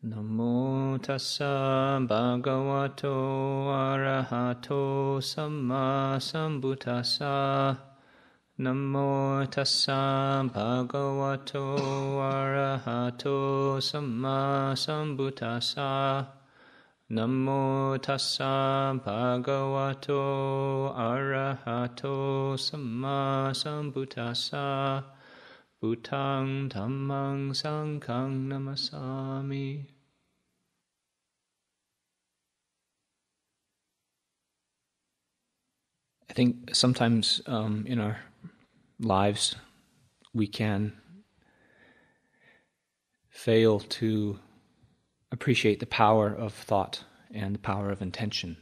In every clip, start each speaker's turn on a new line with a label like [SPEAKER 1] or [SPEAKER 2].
[SPEAKER 1] Namo tassa bhagavato arahato samma sambuddhassa. Namo tassa bhagavato arahato samma sambuddhassa. Namo tassa bhagavato arahato samma sambuddhassa. Buddhang dhammang sanghang namasami. I think sometimes in our lives we can fail to appreciate the power of thought and the power of intention.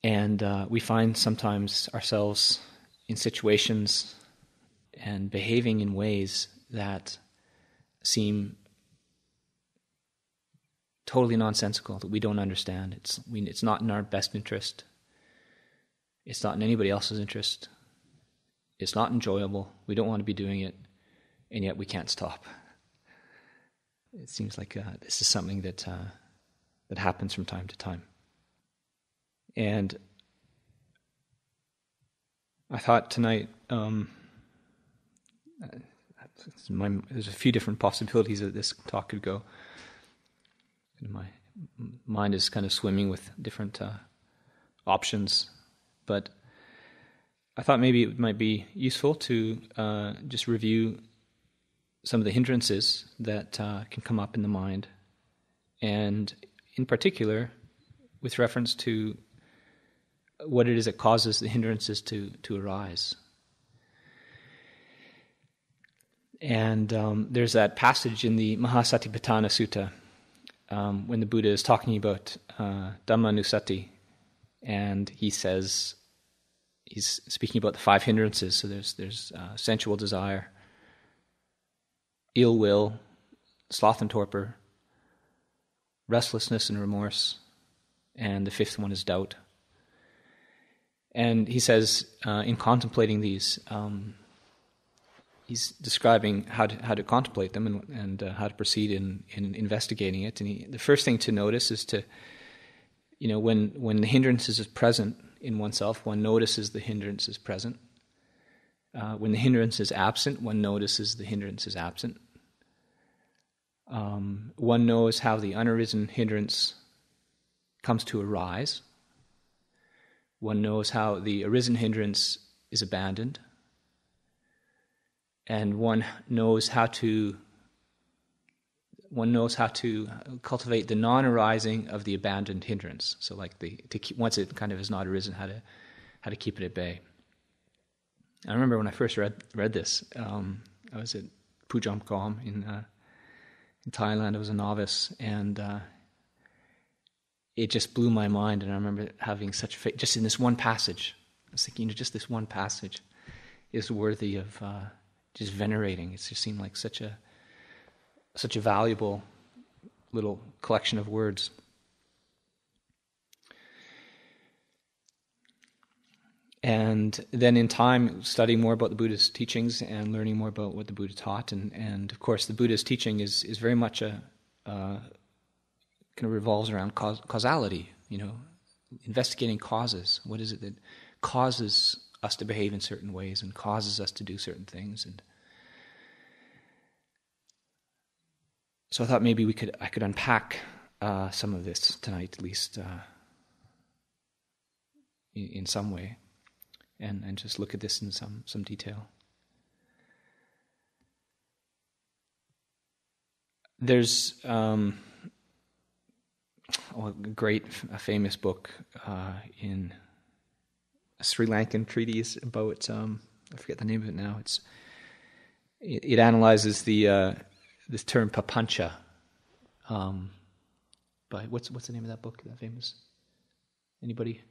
[SPEAKER 1] And we find sometimes ourselves in situations and behaving in ways that seem totally nonsensical, that we don't understand. It's not in our best interest. It's not in anybody else's interest. It's not enjoyable. We don't want to be doing it, and yet we can't stop. It seems like this is something that happens from time to time. And I thought tonight, there's a few different possibilities that this talk could go. My mind is kind of swimming with different options. But I thought maybe it might be useful to just review some of the hindrances that can come up in the mind, and in particular, with reference to what it is that causes the hindrances to arise. And there's that passage in the Mahasatipatthana Sutta when the Buddha is talking about Dhamma Nusati, and he says, he's speaking about the 5 hindrances. So there's sensual desire, ill will, sloth and torpor, restlessness and remorse, and the 5th one is doubt. And he says, in contemplating these, he's describing how to contemplate them and how to proceed in investigating it. And the first thing to notice is to, when the hindrances is present in oneself, one notices the hindrance is present. When the hindrance is absent, one notices the hindrance is absent. One knows how the unarisen hindrance comes to arise. One knows how the arisen hindrance is abandoned. And one knows how to cultivate the non-arising of the abandoned hindrance. So, like once it kind of is not arisen, how to keep it at bay. I remember when I first read this. I was at Pujam Kom in Thailand. I was a novice, and it just blew my mind. And I remember having such faith just in this one passage. I was thinking, just this one passage is worthy of just venerating. It just seemed like such a valuable little collection of words. And then in time, studying more about the Buddha's teachings and learning more about what the Buddha taught. And of course, the Buddha's teaching is very much kind of revolves around causality, investigating causes. What is it that causes us to behave in certain ways and causes us to do certain things? And so I thought maybe I could unpack some of this tonight, at least in some way, and just look at this in some detail. There's a famous book in a Sri Lankan treatise about I forget the name of it now. It analyzes this term papancha. By what's the name of that book? That famous? Anybody?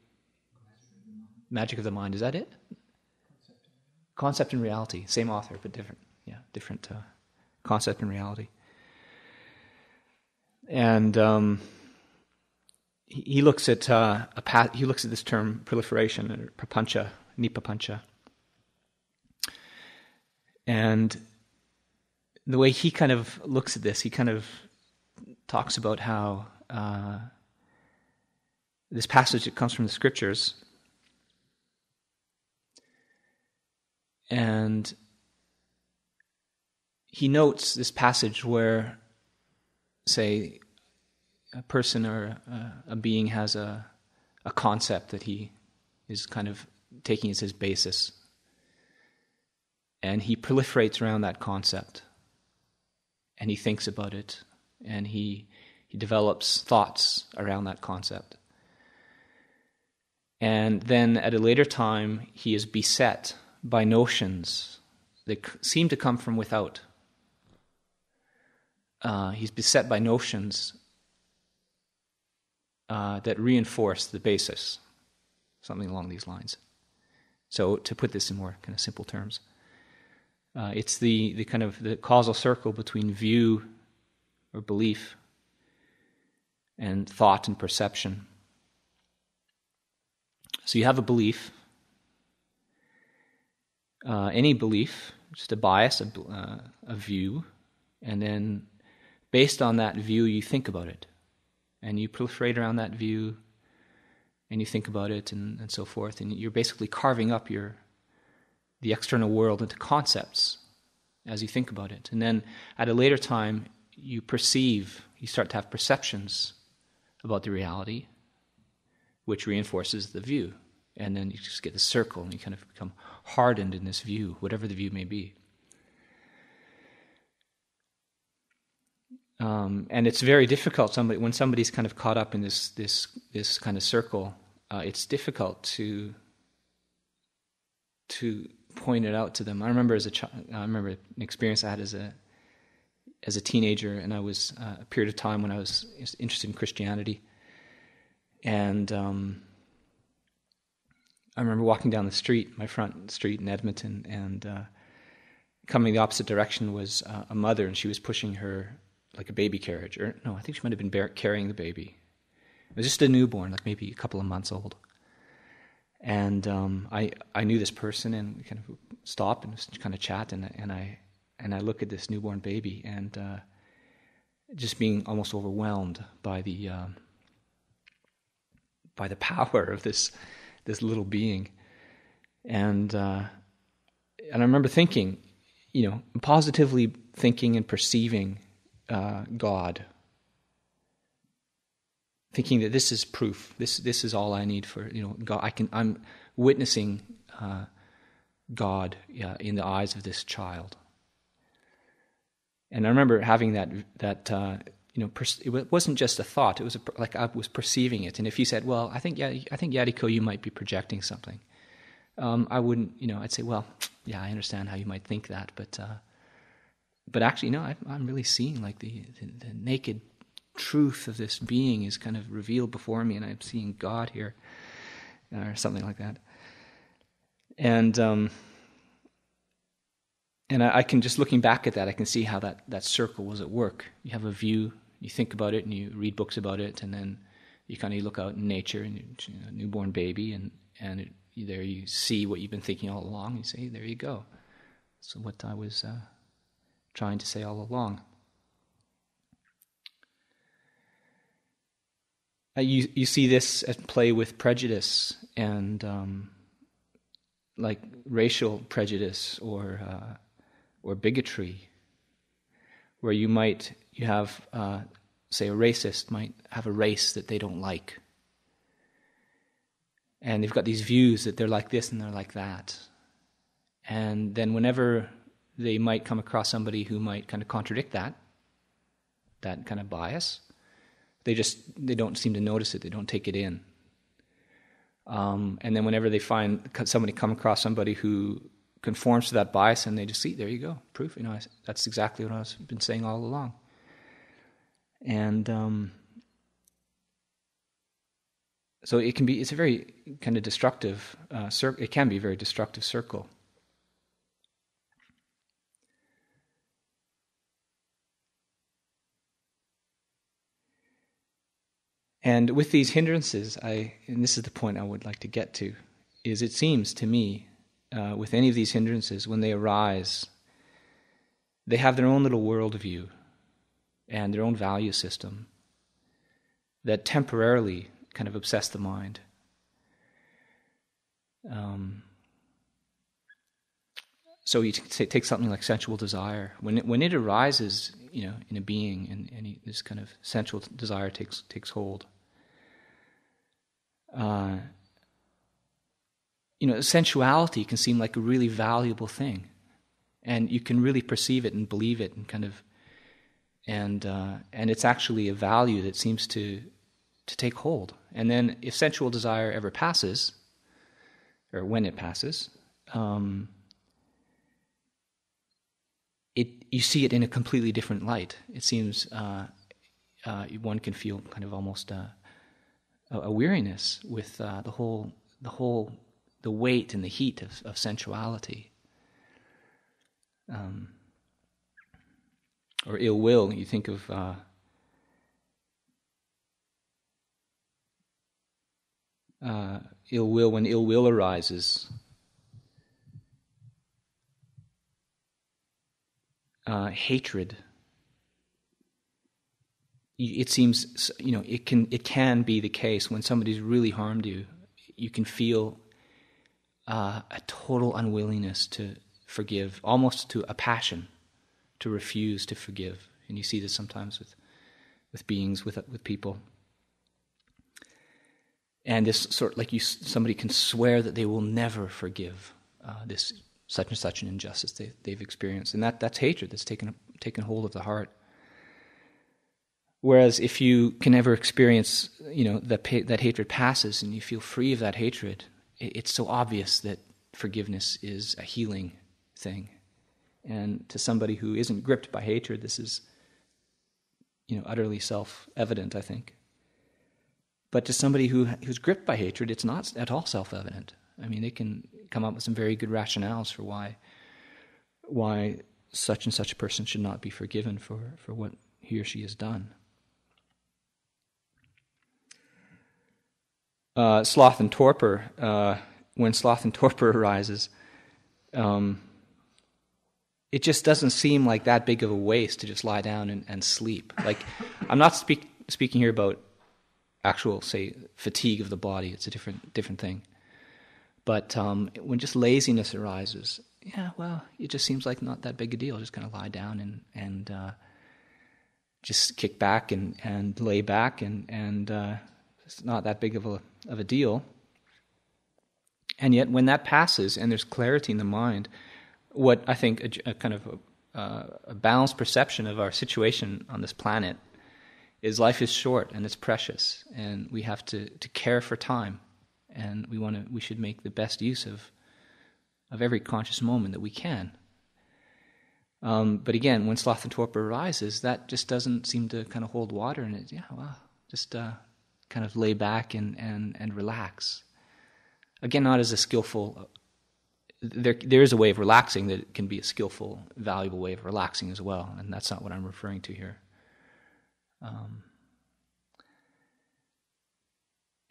[SPEAKER 1] Magic of the Mind. Is that it? Concept and Reality. Same author, but different. Yeah, different concept and reality. And he looks at this term proliferation, or papancha, nipapancha, and the way he kind of looks at this, he kind of talks about how this passage that comes from the scriptures, and he notes this passage where, say, a person or a being has a concept that he is kind of taking as his basis, and he proliferates around that concept, and he thinks about it, and he develops thoughts around that concept. And then at a later time, he is beset by notions that seem to come from without. He's beset by notions that reinforce the basis, something along these lines. So to put this in more kind of simple terms, it's the kind of the causal circle between view or belief and thought and perception. So you have a belief, any belief, just a bias, a view, and then based on that view you think about it, and you proliferate around that view, and you think about it, and so forth, and you're basically carving up the external world into concepts as you think about it. And then at a later time, you start to have perceptions about the reality, which reinforces the view. And then you just get the circle, and you kind of become hardened in this view, whatever the view may be. And it's very difficult. When somebody's kind of caught up in this kind of circle, it's difficult to point it out to them. I remember an experience I had as a teenager, and I was a period of time when I was interested in Christianity, and I remember walking down the street, my front street in Edmonton, and coming the opposite direction was a mother, and she was pushing her like a baby carriage, or no, I think she might have been carrying the baby. It was just a newborn, like maybe a couple of months old. And I knew this person, and we kind of stopped and just kind of chat, and I look at this newborn baby, and just being almost overwhelmed by the power of this little being, and I remember thinking, positively thinking and perceiving God, thinking that this is proof. This is all I need for God. I'm witnessing God in the eyes of this child. And I remember having that it wasn't just a thought. It was like I was perceiving it. And if you said, "Well, I think Yatiko, you might be projecting something," I wouldn't. I'd say, "Well, yeah, I understand how you might think that, but actually, no, I'm really seeing like the naked truth of this being is kind of revealed before me, and I'm seeing God here," or something like that. And I can, just looking back at that, I can see how that circle was at work. You have a view, you think about it, and you read books about it, and then you kind of look out in nature, and a newborn baby, and there you see what you've been thinking all along. You say, there you go. So what I was trying to say all along. You see this at play with prejudice and like racial prejudice or bigotry, where you have say a racist might have a race that they don't like, and they've got these views that they're like this and they're like that, and then whenever they might come across somebody who might kind of contradict that kind of bias, they don't seem to notice it. They don't take it in. And then whenever they find somebody come across somebody who conforms to that bias, and they just see, there you go, proof. That's exactly what I've been saying all along. And so it's a very kind of destructive circle. It can be a very destructive circle. And with these hindrances, and this is the point I would like to get to, is it seems to me, with any of these hindrances, when they arise, they have their own little worldview, and their own value system that temporarily kind of obsess the mind. So you take something like sensual desire. When it arises, in a being, and this kind of sensual desire takes hold. Sensuality can seem like a really valuable thing, and you can really perceive it and believe it, and kind of, and it's actually a value that seems to take hold. And then, if sensual desire ever passes, or when it passes, you see it in a completely different light. It seems one can feel kind of almost a weariness with the weight and the heat of sensuality, or ill will. You think of ill will. When ill will arises, hatred. It seems, it can be the case when somebody's really harmed you. You can feel a total unwillingness to forgive, almost to a passion to refuse to forgive. And you see this sometimes with beings, with people. And this sort, like somebody can swear that they will never forgive this such and such an injustice they've experienced, and that's hatred that's taken hold of the heart. Whereas if you can ever experience, that hatred passes and you feel free of that hatred, it's so obvious that forgiveness is a healing thing. And to somebody who isn't gripped by hatred, this is, utterly self-evident, I think. But to somebody who's gripped by hatred, it's not at all self-evident. I mean, they can come up with some very good rationales for why such and such a person should not be forgiven for what he or she has done. Sloth and torpor. When sloth and torpor arises, it just doesn't seem like that big of a waste to just lie down and sleep. Like, I'm not speaking here about actual, say, fatigue of the body. It's a different thing. But when just laziness arises, it just seems like not that big a deal. Just kind of lie down and just kick back and lay back, and it's not that big of a deal. And yet, when that passes and there's clarity in the mind, what I think a kind of a balanced perception of our situation on this planet is life is short and it's precious, and we have to care for time. And we should make the best use of every conscious moment that we can. But again, when sloth and torpor arises, that just doesn't seem to kind of hold water, and just kind of lay back and relax. Again, not as a skillful. There is a way of relaxing that can be a skillful, valuable way of relaxing as well, and that's not what I'm referring to here.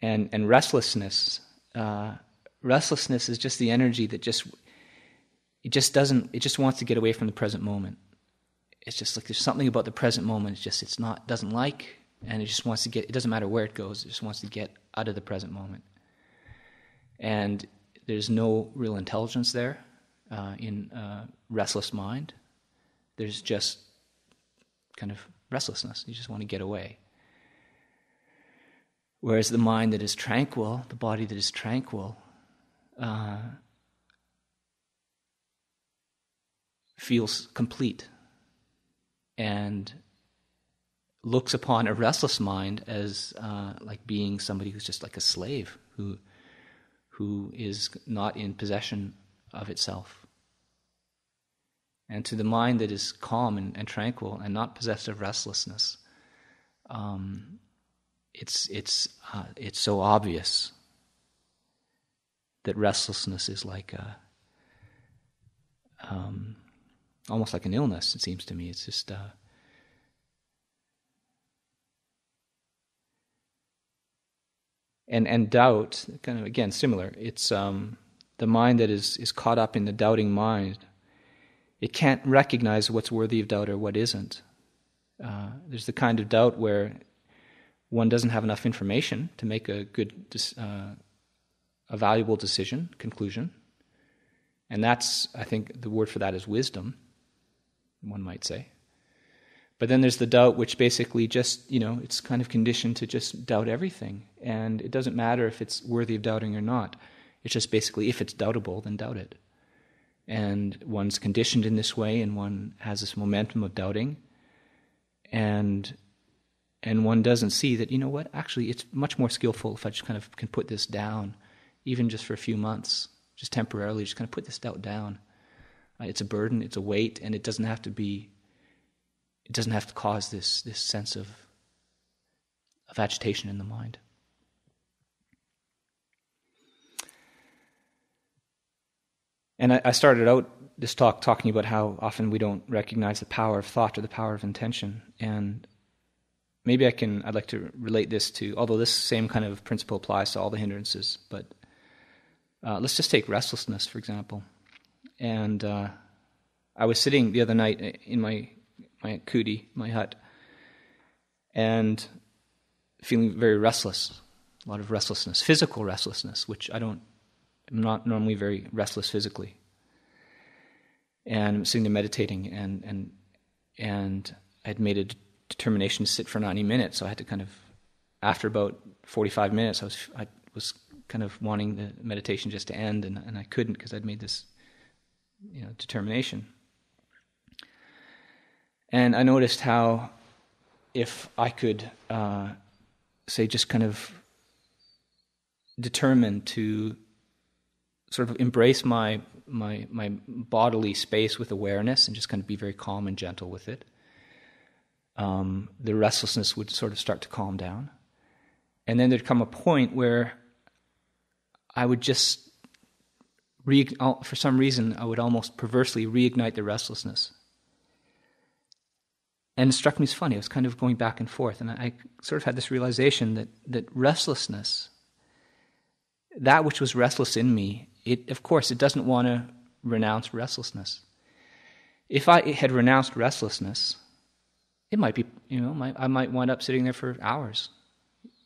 [SPEAKER 1] And restlessness. Restlessness is just the energy that just wants to get away from the present moment. It's just like there's something about the present moment. Doesn't like, and it just wants to get. It doesn't matter where it goes. It just wants to get out of the present moment. And there's no real intelligence there in restless mind. There's just kind of restlessness. You just want to get away. Whereas the mind that is tranquil, the body that is tranquil, feels complete and looks upon a restless mind as like being somebody who's just like a slave who is not in possession of itself. And to the mind that is calm and tranquil and not possessed of restlessness, it's so obvious that restlessness is like almost like an illness. It seems to me. It's just and doubt, kind of again similar. It's the mind that is caught up in the doubting mind. It can't recognize what's worthy of doubt or what isn't. There's the kind of doubt where one doesn't have enough information to make a good, a valuable decision, conclusion. And that's, I think, the word for that is wisdom, one might say. But then there's the doubt which basically just, it's kind of conditioned to just doubt everything. And it doesn't matter if it's worthy of doubting or not. It's just basically, if it's doubtable, then doubt it. And one's conditioned in this way, and one has this momentum of doubting. And one doesn't see that, actually it's much more skillful if I just kind of can put this down, even just for a few months, just temporarily, just kind of put this doubt down. It's a burden, it's a weight, and it doesn't have to cause this sense of agitation in the mind. And I started out this talk talking about how often we don't recognize the power of thought or the power of intention. And maybe I'd like to relate this to, although this same kind of principle applies to all the hindrances, but let's just take restlessness, for example. And I was sitting the other night in my kuti, my hut, and feeling very restless, a lot of restlessness, physical restlessness, which I'm not normally very restless physically. And I'm sitting there meditating, and I'd made a determination to sit for 90 minutes, so I had to kind of, after about 45 minutes, I was kind of wanting the meditation just to end, and I couldn't because I'd made this determination. And I noticed how if I could, say, just kind of determine to sort of embrace my bodily space with awareness and just kind of be very calm and gentle with it, the restlessness would sort of start to calm down. And then there'd come a point where I would just, for some reason, I would almost perversely reignite the restlessness. And it struck me as funny. I was kind of going back and forth, and I sort of had this realization that restlessness, that which was restless in me, of course, it doesn't want to renounce restlessness. If I had renounced restlessness, it might be, I might wind up sitting there for hours.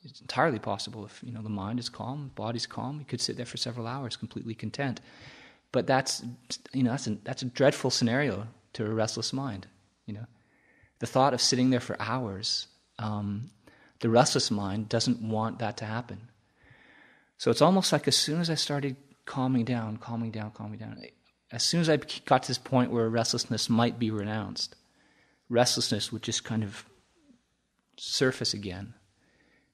[SPEAKER 1] It's entirely possible if, the mind is calm, the body's calm, you could sit there for several hours completely content. But that's a dreadful scenario to a restless mind, The thought of sitting there for hours, the restless mind doesn't want that to happen. So it's almost like as soon as I started calming down, as soon as I got to this point where restlessness might be renounced, restlessness would just kind of surface again,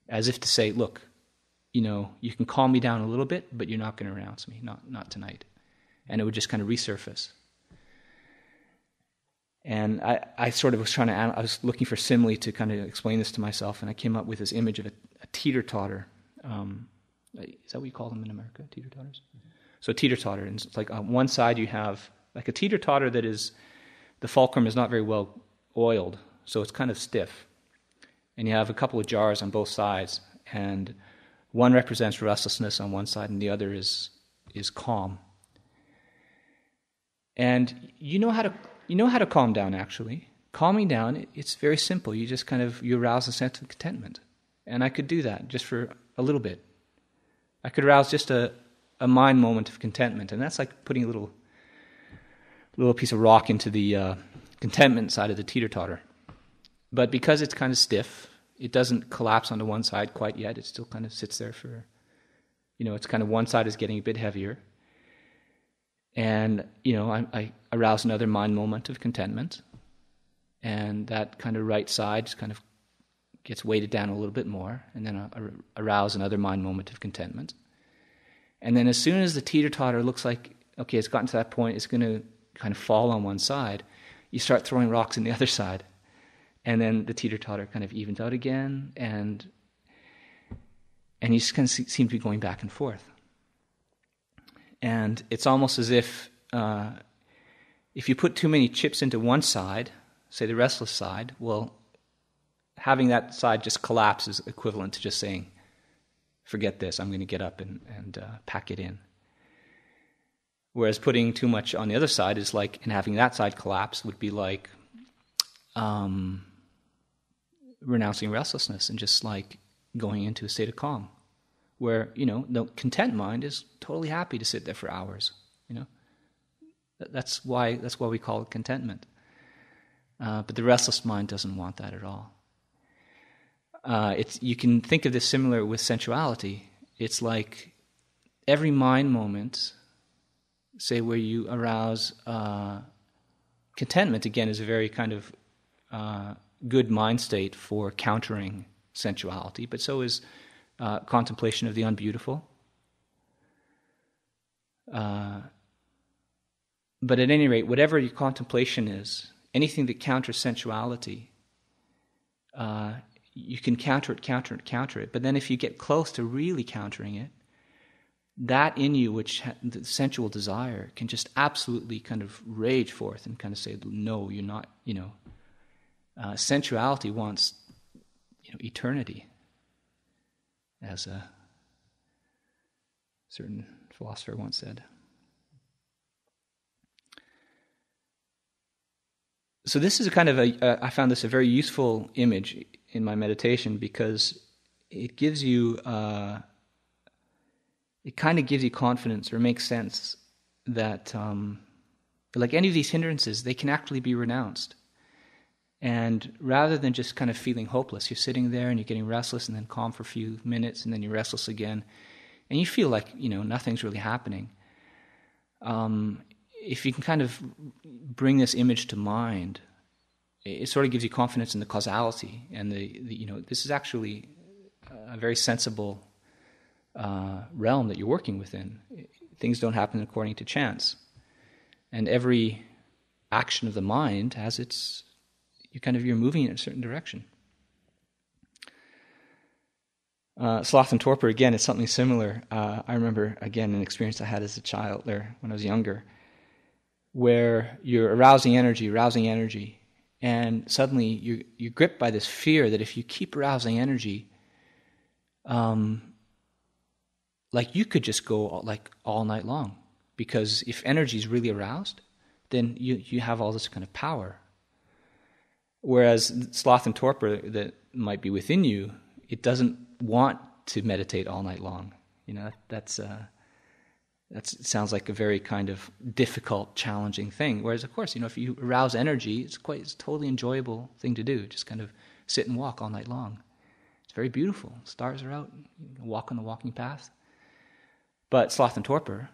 [SPEAKER 1] as if to say, look, you can calm me down a little bit, but you're not going to renounce me, not tonight. And it would just kind of resurface. And I sort of was I was looking for simile to kind of explain this to myself, and I came up with this image of a teeter-totter. Is that what you call them in America, teeter-totters? So teeter-totter, and it's like on one side you have like a teeter-totter that is, the fulcrum is not very well oiled, so it's kind of stiff. And you have a couple of jars on both sides, and one represents restlessness on one side, and the other is calm. And you know how to calm down, actually. Calming down, it's very simple. You just you arouse a sense of contentment. And I could do that just for a little bit. I could arouse just a mind moment of contentment, and that's like putting a little piece of rock into the contentment side of the teeter-totter. But because it's kind of stiff, it doesn't collapse onto one side quite yet. It still kind of sits there for, it's kind of one side is getting a bit heavier. And, I arouse another mind moment of contentment. And that kind of right side just kind of gets weighted down a little bit more. And then I arouse another mind moment of contentment. And then as soon as the teeter-totter looks like, okay, it's gotten to that point, it's going to kind of fall on one side, you start throwing rocks on the other side. And then the teeter-totter kind of evens out again, and you just kind of seem to be going back and forth. And it's almost as if you put too many chips into one side, say the restless side, well, having that side just collapse is equivalent to just saying, forget this, I'm going to get up and pack it in. Whereas putting too much on the other side is like, and having that side collapse would be like, renouncing restlessness and just like going into a state of calm, where, the content mind is totally happy to sit there for hours. That's why we call it contentment. But the restless mind doesn't want that at all. You can think of this similar with sensuality. It's like every mind moment, say, where you arouse contentment, again, is a very kind of good mind state for countering sensuality, but so is contemplation of the unbeautiful. But at any rate, whatever your contemplation is, anything that counters sensuality, you can counter it. But then if you get close to really countering it, that in you, which the sensual desire, can just absolutely kind of rage forth and kind of say, no, you're not, sensuality wants, eternity, as a certain philosopher once said. So this is a kind of I found this a very useful image in my meditation, because it gives you, it kind of gives you confidence, or makes sense that, like any of these hindrances, they can actually be renounced. And rather than just kind of feeling hopeless, you're sitting there and you're getting restless and then calm for a few minutes and then you're restless again, and you feel like, nothing's really happening. If you can kind of bring this image to mind, it sort of gives you confidence in the causality, and this is actually a very sensible realm that you're working within. Things don't happen according to chance, and every action of the mind has its. You're moving in a certain direction. Sloth and torpor, again, is something similar. I remember, again, an experience I had as a child there when I was younger, where you're arousing energy, and suddenly you're gripped by this fear that if you keep arousing energy, like you could just go like all night long, because if energy is really aroused, then you have all this kind of power. Whereas sloth and torpor that might be within you, it doesn't want to meditate all night long. That sounds like a very kind of difficult, challenging thing. Whereas, of course, if you arouse energy, it's a totally enjoyable thing to do. Just kind of sit and walk all night long. It's very beautiful. Stars are out. Walk on the walking path. But sloth and torpor,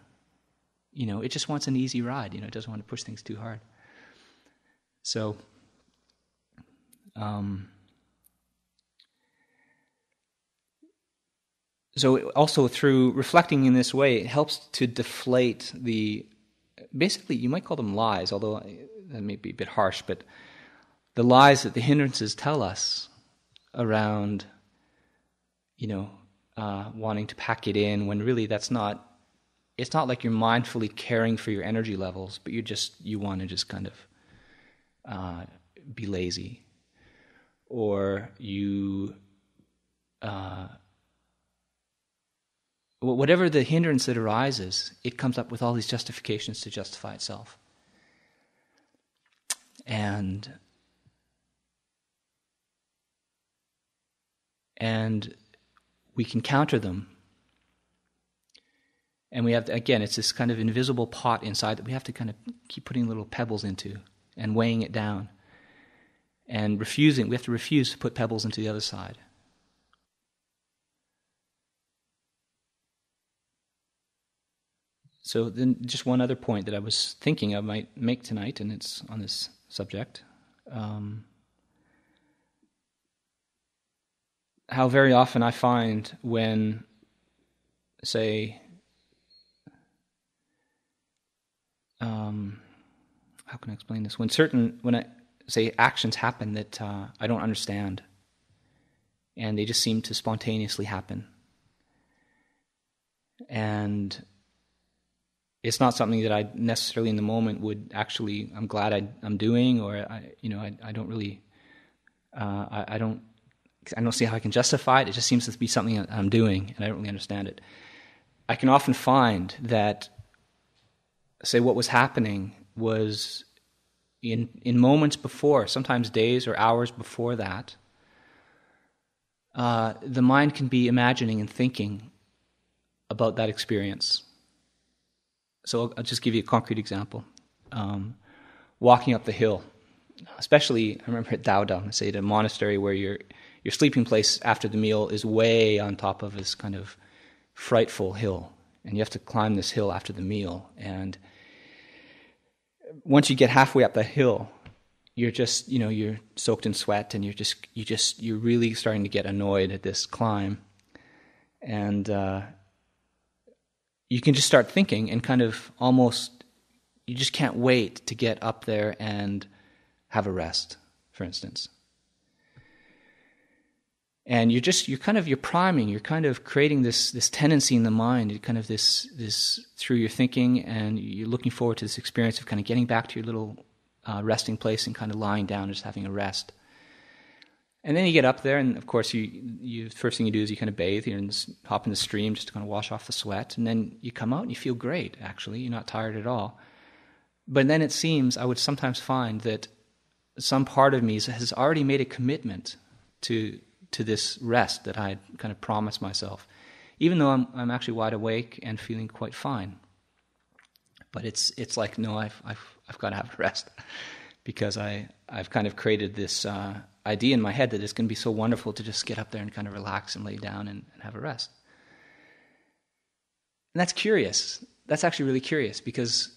[SPEAKER 1] it just wants an easy ride. It doesn't want to push things too hard. So. So also through reflecting in this way, it helps to deflate basically you might call them lies, although that may be a bit harsh, but the lies that the hindrances tell us around, wanting to pack it in, when really it's not like you're mindfully caring for your energy levels, but you want to just kind of be lazy. Or whatever the hindrance that arises, it comes up with all these justifications to justify itself. And we can counter them. And we have to, again, it's this kind of invisible pot inside that we have to kind of keep putting little pebbles into and weighing it down. And we have to refuse to put pebbles into the other side. So then just one other point that I was thinking I might make tonight, and it's on this subject. How very often I find when, say, how can I explain this? When say actions happen that I don't understand, and they just seem to spontaneously happen, and it's not something that I necessarily in the moment would actually, I'm glad I'm doing, or I don't really, I don't see how I can justify it. It just seems to be something that I'm doing, and I don't really understand it. I can often find that, say, what was happening was in moments before, sometimes days or hours before that, the mind can be imagining and thinking about that experience. So I'll just give you a concrete example. Walking up the hill, especially, I remember at Dao, say at a monastery where your sleeping place after the meal is way on top of this kind of frightful hill, and you have to climb this hill after the meal. And once you get halfway up the hill, you're just, you're soaked in sweat, and you're really starting to get annoyed at this climb. And you can just start thinking and kind of almost, you just can't wait to get up there and have a rest, for instance. And you're priming, you're kind of creating this tendency in the mind, kind of this through your thinking, and you're looking forward to this experience of kind of getting back to your little resting place and kind of lying down and just having a rest. And then you get up there, and of course, you first thing you do is you kind of bathe, and hop in the stream just to kind of wash off the sweat, and then you come out and you feel great, actually. You're not tired at all. But then it seems, I would sometimes find that some part of me has already made a commitment to this rest that I had kind of promised myself, even though I'm actually wide awake and feeling quite fine. But it's like, no, I've got to have a rest, because I've kind of created this idea in my head that it's going to be so wonderful to just get up there and kind of relax and lay down and have a rest. And that's curious. That's actually really curious, because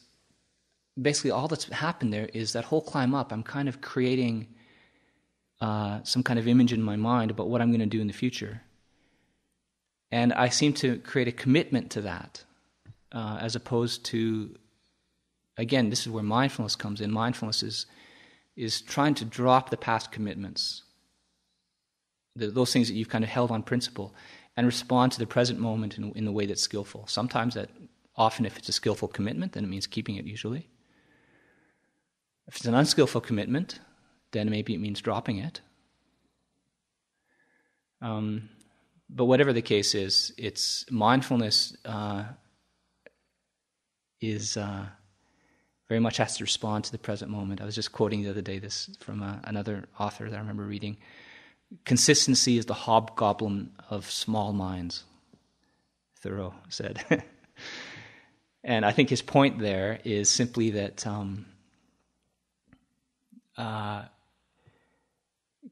[SPEAKER 1] basically all that's happened there is that whole climb up, I'm kind of creating some kind of image in my mind about what I'm going to do in the future. And I seem to create a commitment to that, as opposed to, again, this is where mindfulness comes in. Mindfulness is trying to drop the past commitments, those things that you've kind of held on principle, and respond to the present moment in the way that's skillful. Sometimes often if it's a skillful commitment, then it means keeping it usually. If it's an unskillful commitment, then maybe it means dropping it. But whatever the case is, it's mindfulness is very much has to respond to the present moment. I was just quoting the other day this from another author that I remember reading. Consistency is the hobgoblin of small minds, Thoreau said. And I think his point there is simply that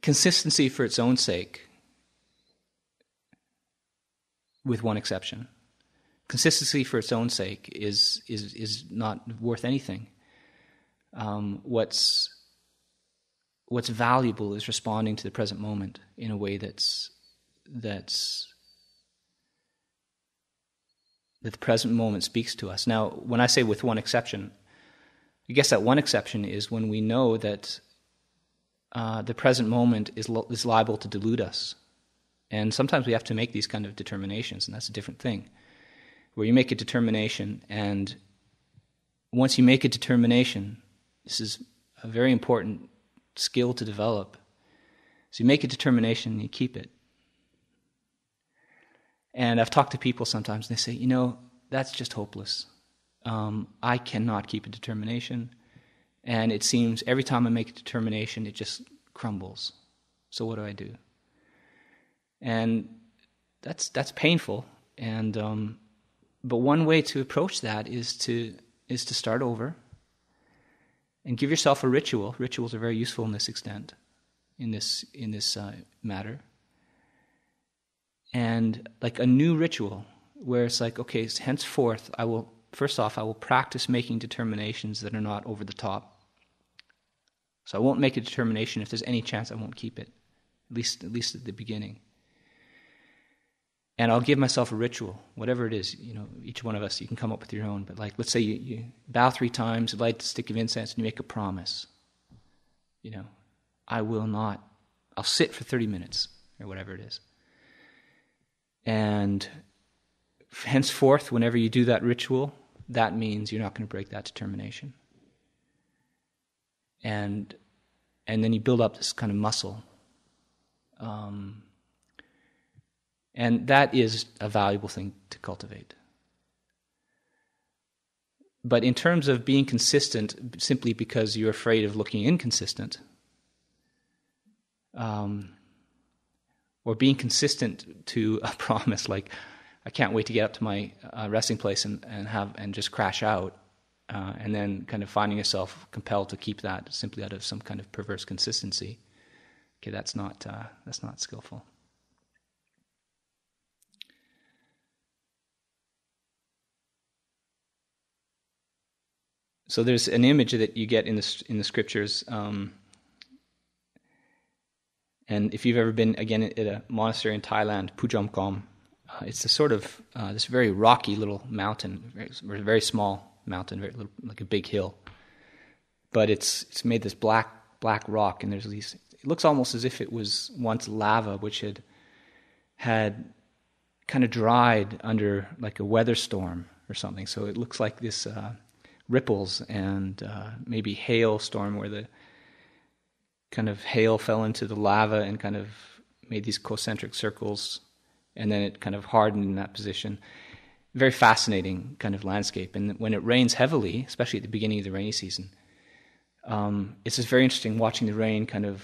[SPEAKER 1] consistency for its own sake, with one exception, consistency for its own sake is not worth anything. What's valuable is responding to the present moment in a way that the present moment speaks to us. Now, when I say with one exception, I guess that one exception is when we know that the present moment is liable to delude us. And sometimes we have to make these kind of determinations, and that's a different thing. Where you make a determination, and once you make a determination, this is a very important skill to develop. So you make a determination and you keep it. And I've talked to people sometimes, and they say, that's just hopeless. I cannot keep a determination, and it seems every time I make a determination, it just crumbles. So what do I do? And that's painful. And but one way to approach that is to start over and give yourself a ritual. Rituals are very useful in this extent, in this matter. And like a new ritual where it's like, okay, henceforth I will practice making determinations that are not over the top. So I won't make a determination if there's any chance I won't keep it, at least at the beginning. And I'll give myself a ritual, whatever it is. Each one of us, you can come up with your own. But like, let's say you bow 3 times, light a stick of incense, and you make a promise. I'll sit for 30 minutes, or whatever it is. And henceforth, whenever you do that ritual, that means you're not going to break that determination. And then you build up this kind of muscle. And that is a valuable thing to cultivate. But in terms of being consistent simply because you're afraid of looking inconsistent, what or being consistent to a promise, like I can't wait to get up to my resting place and just crash out, and then kind of finding yourself compelled to keep that simply out of some kind of perverse consistency. Okay, that's not skillful. So there's an image that you get in the scriptures, and if you've ever been again at a monastery in Thailand, Pujamkom, it's a sort of this very rocky little mountain, very small mountain, very little, like a big hill, but it's made this black rock, and there's these. It looks almost as if it was once lava, which had kind of dried under like a weather storm or something. So it looks like this. Ripples and maybe hailstorm where the kind of hail fell into the lava and kind of made these concentric circles, and then it kind of hardened in that position. Very fascinating kind of landscape. And when it rains heavily, especially at the beginning of the rainy season, it's just very interesting watching the rain kind of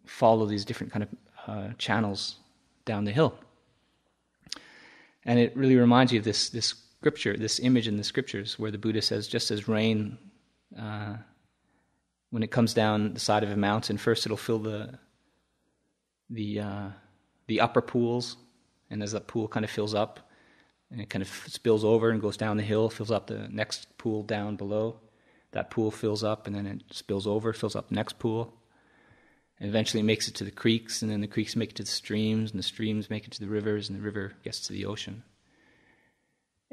[SPEAKER 1] follow these different kind of channels down the hill. And it really reminds you of this scripture, this image in the scriptures where the Buddha says, just as rain, when it comes down the side of a mountain, first it'll fill the upper pools, and as that pool kind of fills up, and it kind of spills over and goes down the hill, fills up the next pool down below. That pool fills up, and then it spills over, fills up the next pool, and eventually it makes it to the creeks, and then the creeks make it to the streams, and the streams make it to the rivers, and the river gets to the ocean.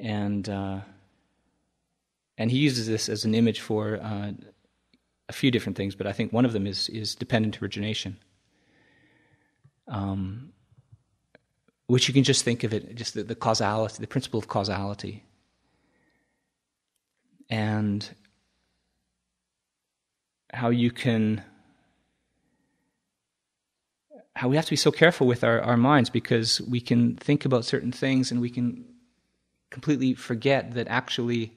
[SPEAKER 1] And he uses this as an image for a few different things, but I think one of them is dependent origination, which you can just think of it, just the causality, the principle of causality. And how we have to be so careful with our minds, because we can think about certain things and we can completely forget that actually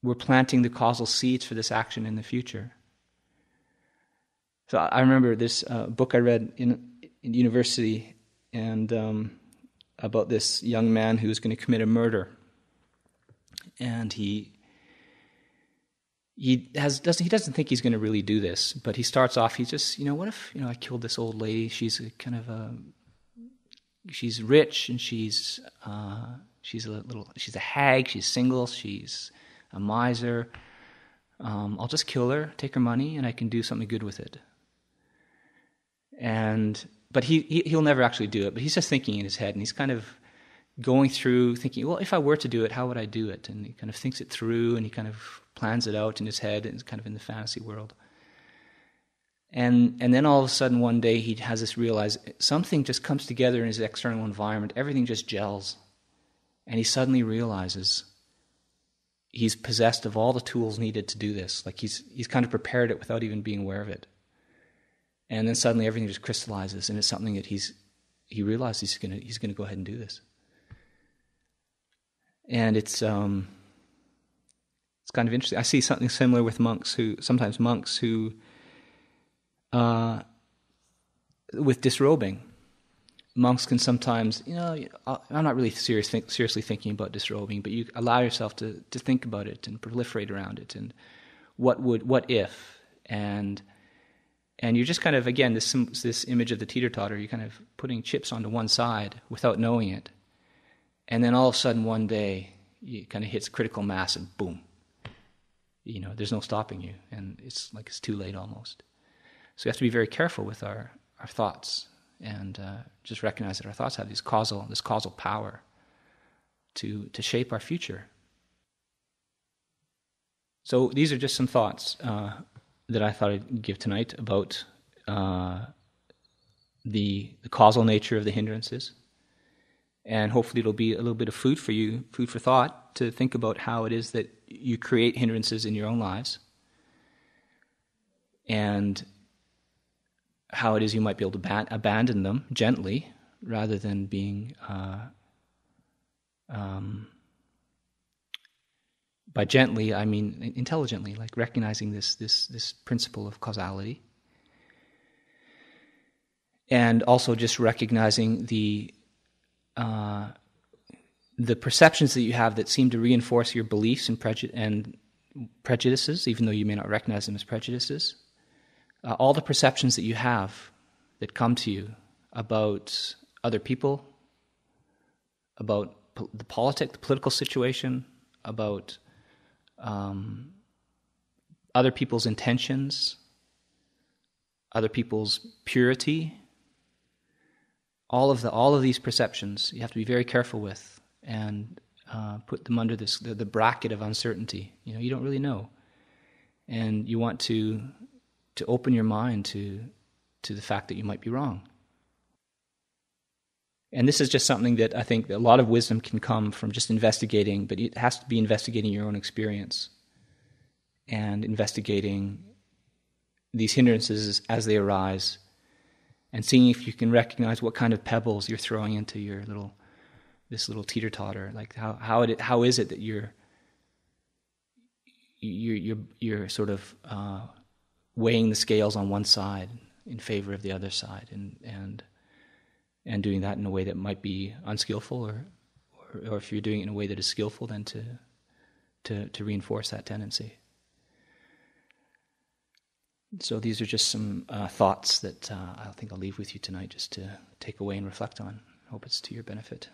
[SPEAKER 1] we're planting the causal seeds for this action in the future. So I remember this book I read in university, and about this young man who was going to commit a murder, and he doesn't think he's going to really do this, but he starts off. He's just, what if I killed this old lady? She's a kind of she's rich, and she's a hag, she's single, she's a miser. I'll just kill her, take her money, and I can do something good with it. But he'll never actually do it, but he's just thinking in his head, and he's kind of going through thinking, well, if I were to do it, how would I do it? And he kind of thinks it through, and he kind of plans it out in his head, and it's kind of in the fantasy world. And then all of a sudden one day he has this realize, something just comes together in his external environment, everything just gels, and he suddenly realizes he's possessed of all the tools needed to do this. Like he's kind of prepared it without even being aware of it. And then suddenly everything just crystallizes, and it's something that he realizes he's gonna go ahead and do this. And it's kind of interesting. I see something similar with monks who with disrobing, monks can sometimes, I'm not really seriously thinking about disrobing, but you allow yourself to think about it and proliferate around it, and what if, and you're just kind of, again, this image of the teeter-totter, you're kind of putting chips onto one side without knowing it, and then all of a sudden one day it kind of hits critical mass, and boom, there's no stopping you, and it's like it's too late almost. So we have to be very careful with our thoughts, and just recognize that our thoughts have this causal power to shape our future. So these are just some thoughts that I thought I'd give tonight about the causal nature of the hindrances, and hopefully it'll be a little bit of food for thought, to think about how it is that you create hindrances in your own lives, and how it is you might be able to abandon them gently, rather than being by gently I mean intelligently, like recognizing this principle of causality. and also just recognizing the perceptions that you have that seem to reinforce your beliefs and prejudices, even though you may not recognize them as prejudices. All the perceptions that you have that come to you about other people, about the political situation, about other people's intentions, other people's purity. All of these perceptions you have to be very careful with and put them under the bracket of uncertainty. You don't really know, and you want to open your mind to the fact that you might be wrong. And this is just something that I think that a lot of wisdom can come from just investigating, but it has to be investigating your own experience and investigating these hindrances as they arise and seeing if you can recognize what kind of pebbles you're throwing into your this little teeter-totter. Like how is it that you're sort of weighing the scales on one side in favor of the other side, and doing that in a way that might be unskillful, or if you're doing it in a way that is skillful, then to reinforce that tendency. So these are just some thoughts that I think I'll leave with you tonight, just to take away and reflect on. Hope it's to your benefit.